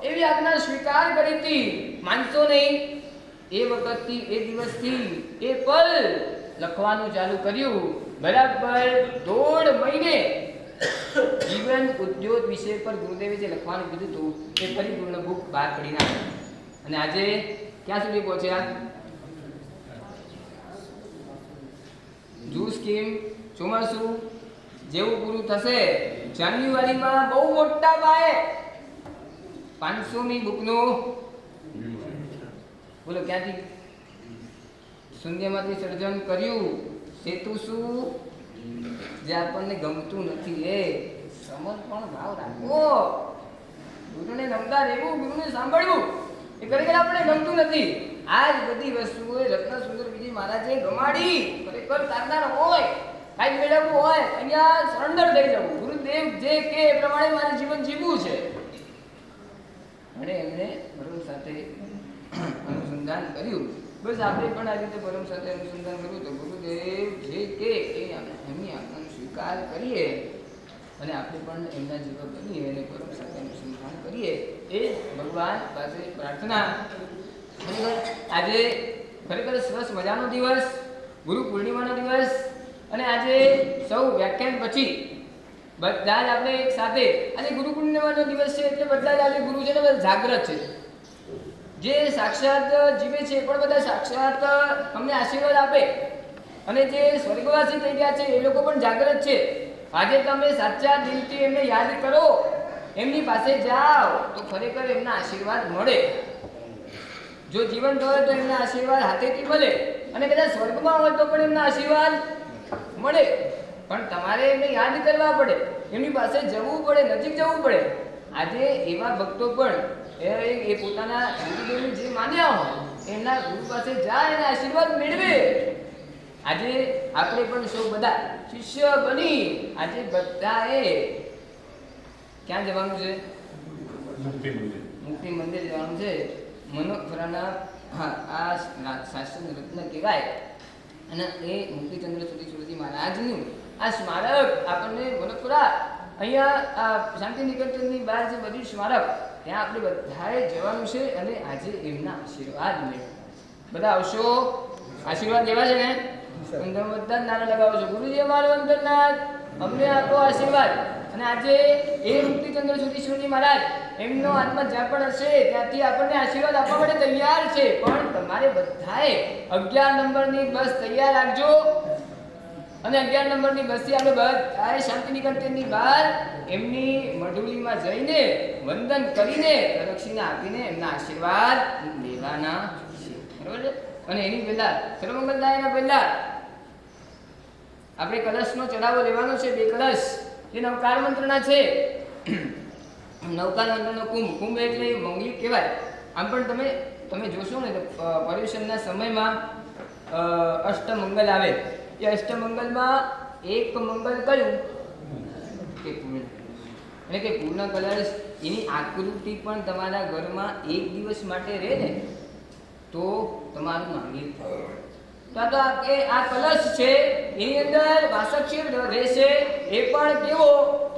એવી આજ્ઞા સ્વીકાર કરી હતી. માનશો નહીં, એ વખતથી, એ દિવસથી એ પલ લખવાનું ચાલુ કર્યું. બરાબર 1.5 મહિને જીવન ઉદ્યોગ વિષય પર ગુરુદેવે જે લખવાનું કીધું હતું એ પરિપૂર્ણ બુક બહાર પડી નાખી. અને આજે ક્યાં સુધી પહોંચ્યા? જૂ સ્કીમ ચોમાસું જેવું પૂરું થશે, જાન્યુઆરીમાં બહુ મોટા પાયે 500મી બુકનું બોલો ક્યાંથી શૂન્યમાંથી સર્જન કર્યું. સેતુ શું? જે આપણને ગમતું નથી એ સમર્પણ ભાવ રાખવો, ગુરુને નમતા રહેવું, ગુરુને સાંભળવું. એ ખરેખર આપણે ગમતું નથી. આ જ બધી વસ્તુઓ રત્નસુંદર વિજય મહારાજે ગમાડી. ખરેખર તારનાર હોય, કાંઈક મેળવવું હોય, અહીંયા સરેન્ડર થઈ જવું, ગુરુદેવ જે કે એ પ્રમાણે મારે જીવન જીવવું છે. અને એમણે પરમ સાથે અનુસંધાન કર્યું. બસ આપણે પણ આ રીતે પરમ સાથે અનુસંધાન કર્યું તો ગુરુદેવ જે કે એમની આજ્ઞાનો સ્વીકાર કરીએ અને આપણે પણ એમના જેવા બનીએ અને પરમ સાથે અનુસંધાન કરીએ એ ભગવાન પાસે પ્રાર્થના. આજે ખરેખર સરસ મજાનો દિવસ, ગુરુ પૂર્ણિમાનો દિવસ, અને આજે સૌ વ્યાખ્યાન પછી બધા જ આપણે એક સાથે, આજે ગુરુ પૂર્ણિમાનો દિવસ છે એટલે બધા જ આજે ગુરુ છે ને બધા જાગ્રત છે. જે સાક્ષાત જીવે છે પણ બધા સાક્ષાત અમને આશીર્વાદ આપે, અને જે સ્વર્ગવાસી થઈ ગયા છે એ લોકો પણ જાગ્રત છે. આજે તમે સાચા દિલથી એમને યાદ કરો, એમની પાસે જાઓ તો ખરેખર એમના આશીર્વાદ મળે. જો જીવન હોય તો એમના આશીર્વાદ હાથેથી મળે, અને કદાચ સ્વર્ગમાં હોય તો પણ એમના આશીર્વાદ મળે. પણ તમારે એમને યાદ કરવા પડે, એમની પાસે જવું પડે, નજીક જવું પડે. આજે એવા ભક્તો પણ એ પોતાના ગુરુદેવને જે માન્યા હોય એમના ગુરુ પાસે જાય અને આશીર્વાદ મેળવે. આજે આપણે પણ સૌ બધા શિષ્ય બની આજે બધાએ ક્યાં જવાનું છે? મુક્તિ મંદિર જવાનું છે. મનોફરાના આ શાસ્ત્ર રત્ન કહેવાય, અને એ મુક્તિચંદ્ર સુરી મહારાજનું આ સ્મારક આપણને મનોફરા અહીંયા શાંતિ નિકેતનની બહાર જે બધું સ્મારક ત્યાં આપણે બધાએ જવાનું છે અને આજે એમના આશીર્વાદ લેવા. બધા આવશો? આશીર્વાદ લેવા છે ને? બધા નાના લગાવો છો, ગુરુજી અમારો અંતરનાથ અમને આપો આશીર્વાદ. અને આજે એ મુક્તિચંદ્ર સુરી મહારાજ એમનો આત્મા જ્યાં પણ હશે ત્યાંથી આપણને આશીર્વાદ આપવા માટે તૈયાર છે. પણ તમારે બધાએ 11 નંબરની બસ તૈયાર રાખજો, અને 11 નંબરની બસથી આપણે બધાએ શાંતિ નિકેતનની બહાર એમની મઢુલીમાં જઈને વંદન કરીને પ્રદક્ષિણા આપીને એમના આશીર્વાદ લેવાના છે. બરોબર છે? અને એની પહેલા સર્વમંગલદાયના પહેલા આપણે કલશનો ચડાવો લેવાનો છે. 2 કલશ જે નવકાર મંત્રના છે. નવકાર મંત્રનો કુંભ એટલે મંગલિક કહેવાય. આમ પણ તમે જોશો ને તો પર્યુષણના સમયમાં અષ્ટમંગલ આવે. એ અષ્ટમંગલમાં એક મંગલ કયું કે પૂર્ણ, એટલે કે પૂર્ણ કલશ. એની આકૃતિ પણ તમારા ઘરમાં 1 દિવસ માટે રહે ને તો તમારું માંગલિક થાય. તો આ કલશ છે એની અંદર વાસક્ષીર રહેશે. એ પણ કેવો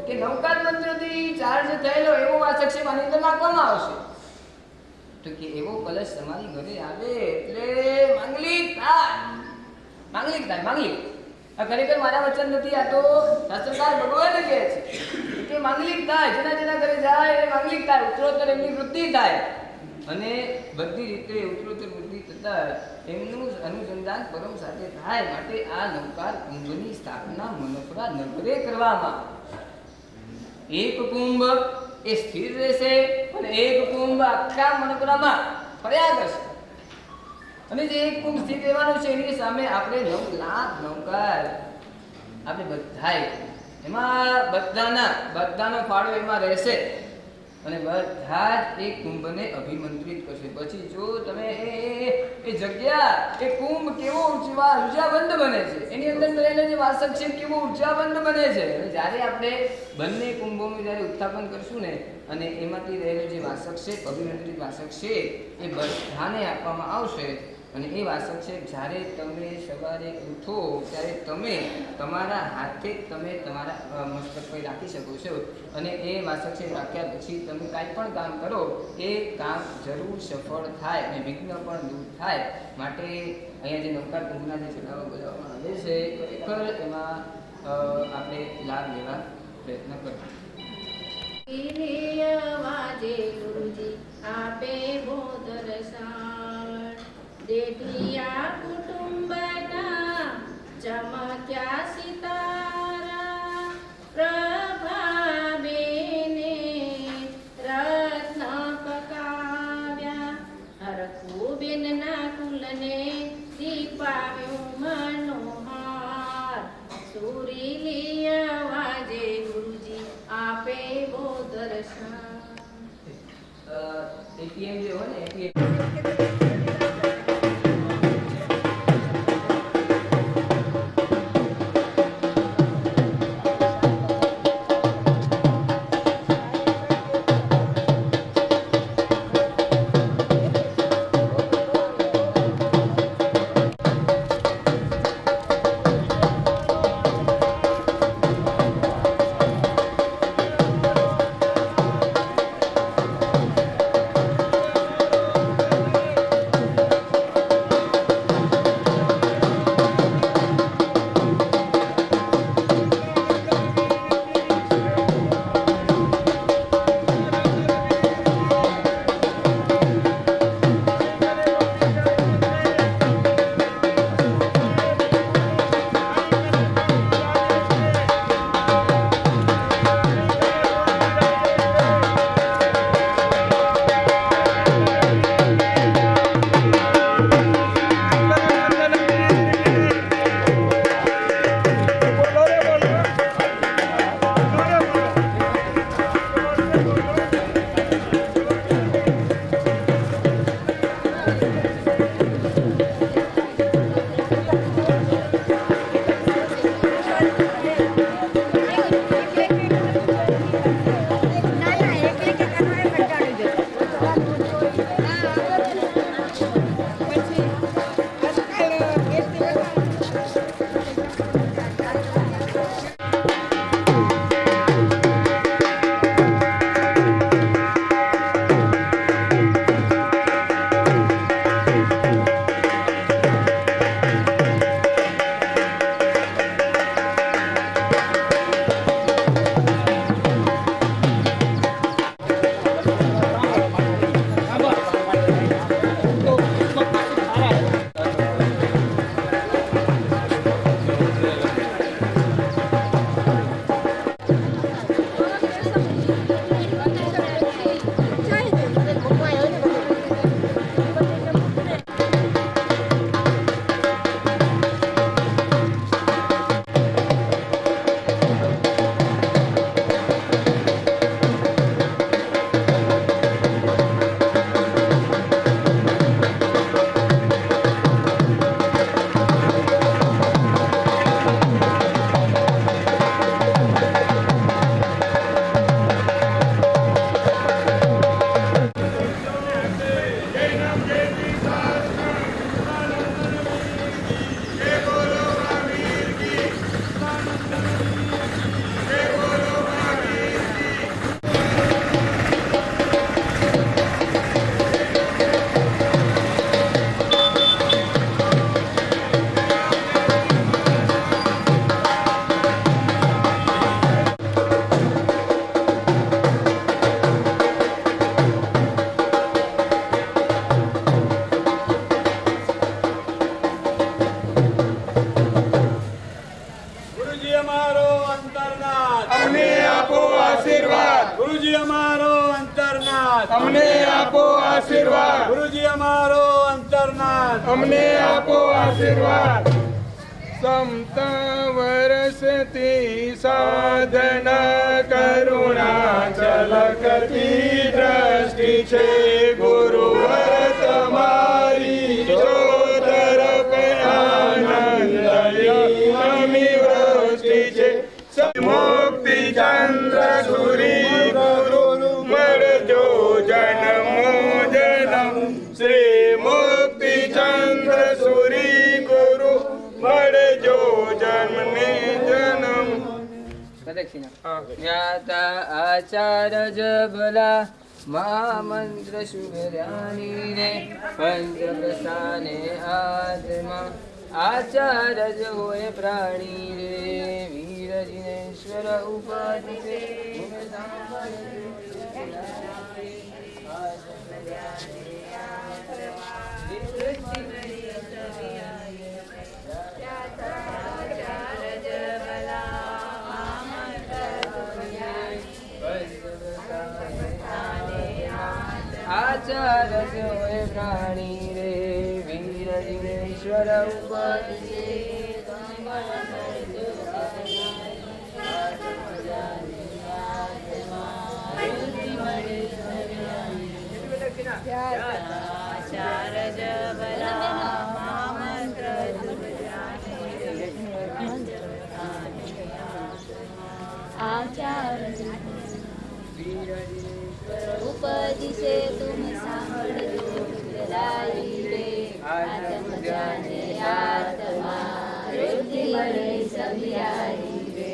કે નવકાર મંત્રથી ચાર્જ થયેલો એવો વાસક્ષીર આની અંદર નાખવામાં આવશે. તો કે એવો કલશ તમારી ઘરે આવે એટલે માંગલિક થાય. માંગલિક થાય, માંગલિક. આ ખરેખર મારા વચન નથી, આ તો શાસ્ત્રકાર ભગવાન કહે છે કે માંગલિક થાય. જેના ઘરે જાય એ માંગલિક થાય, ઉત્તરોત્તર એમની વૃદ્ધિ થાય, અને બધી રીતે ઉત્તરોત્તર વૃદ્ધિ થતા એમનું અનુસંધાન પરમ સાથે થાય. માટે આ નવકાર કુંભની સ્થાપના મનોફરા નગરે કરવામાં. એક કુંભ એ સ્થિર રહેશે અને એક કુંભ આખા મનોફરામાં ફર્યા કરશે. અને જે એક કુંભ સ્થિર રહેવાનું છે એની સામે આપણે 9 લાખ નવકાર આપણે બધાએ એમાં બધાનો ફાળો એમાં રહેશે, અને બધા જ એ કુંભને અભિમંત્રિત કરશે. પછી જો તમે એ જગ્યા એ કુંભ કેવો ઉર્જાવંત બને છે, એની અંદર રહેલો જે વાસક છે કેવો ઉર્જાવંત બને છે. અને જ્યારે આપણે બંને કુંભોનું જ્યારે ઉત્થાપન કરશું ને, અને એમાંથી રહેલો જે વાસક છે અભિમંત્રિત વાસક છે એ બધાને આપવામાં આવશે. અને એ વાસક છે જ્યારે તમે સવારે ઉઠો ત્યારે તમે તમારા હાથે તમે તમારા મસ્તક પર રાખી શકો છો. અને એ વાસક છે રાખ્યા પછી તમે કાંઈ પણ કામ કરો એ કામ જરૂર સફળ થાય અને વિઘ્ન પણ દૂર થાય. માટે અહીંયા જે નવકાર કુંભના જે ચડાવો બોલાવવામાં આવે છે ખરેખર એમાં આપણે લાભ લેવા પ્રયત્ન કરવો. ગુરુજી આપે બોધર દેઠિયા કુટુંબના ચમક્યા સિતારા, પ્રભાબેને રત્ન પકાવ્યા, હરખુબેનના કુલને દીપાવ્યું મનોહાર. સુરીલીય વાજે ગુરુજી આપે બો દર્શન. એટીએમ જે હોય ને એટીએમ અમને આપો આશીર્વાદ. ગુરુજી અમારો અંતરનાથ, અમને આપો આશીર્વાદ. સમતા વરસતી સાધના કરુણા ચલકતી દ્રષ્ટિ છે. ગુરુવર તમારી જો તરફ આનંદ અમી વૃષ્ટિ છે. મુક્તિ ચંદ્ર સુરી ગુરુ મળજો જન્મો જન્મ. શ્રી મુક્તિ ચંદ્ર સુરી ગુરુ મળજો જન્મે જન્મ. પ્રદક્ષિણા. જ્ઞાતા આચાર્ય ભલા મહામંત્ર શુભરાની રે. પંચપ્રસ્થાને આત્મા આચાર્ય હોય પ્રાણી રે. વીર જિનેશ્વર ઉપાધિ રે. આચાર્ય હોય પ્રાણી રે. વીર જિનેશ્વર ઉપાધિ ઉપદિશે તુમ સાંભળજો લાઈ રે. આત્મ જાને આત્મા વૃદ્ધિ મળે સભ્યારી રે.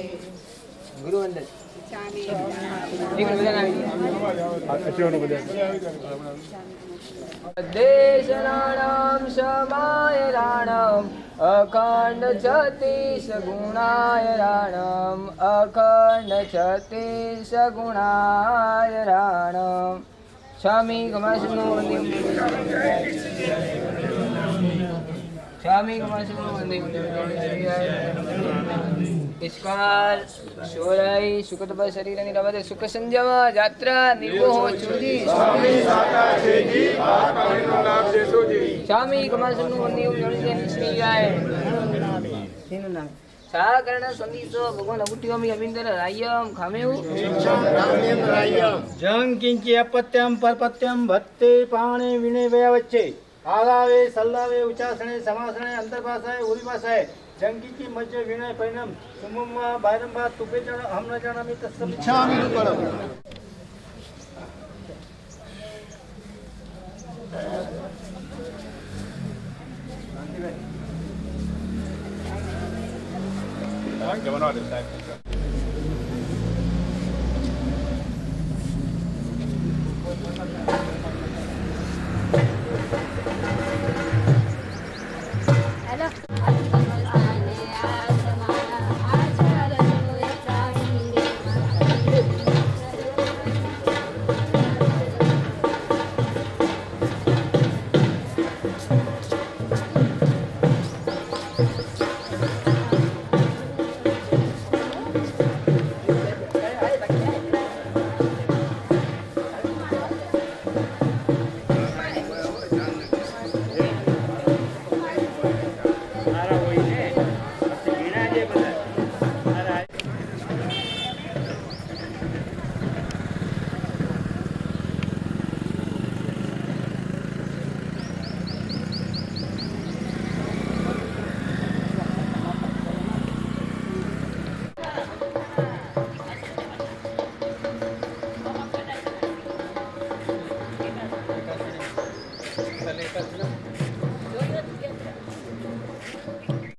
ગુરુ અંદર દેશરાણામ શમાય રાણામ અખંડ છતીશ ગુણાય રાણામ. અખંડ છતીશ ગુણાય રાણામ. સ્વામી ગમાસનો સ્વામી ગમાસનો ઇસ્કાલ શોરાઈ સુખતપ શરીર અને રવદ સુખ સંધ્યામાં જાત્રા નિર્મોહ ચોજી. સ્વામી કમાસનું નિયમ જણીને નિશ્ચયાય. તેનું નામ સાકરણ સંદીસો ભગવાન અબુટ્યોમી અવિંદર રાયમ ખામેઉ. જંગ કિંચી અપત્યમ પરપત્યમ ભત્તે પાણે વિને વયા વચ્ચે. આલાવે સલ્લાવે ઉચાસણે સમાસણે અંતરભાષાએ ઉરીભાષાએ. જંગીચી મજ્જ વિનય પરિણામ સુમુમા બારંબાર તુપે જણ હમ ન જાણામી તસ્સમિચ્છામિ પરમ.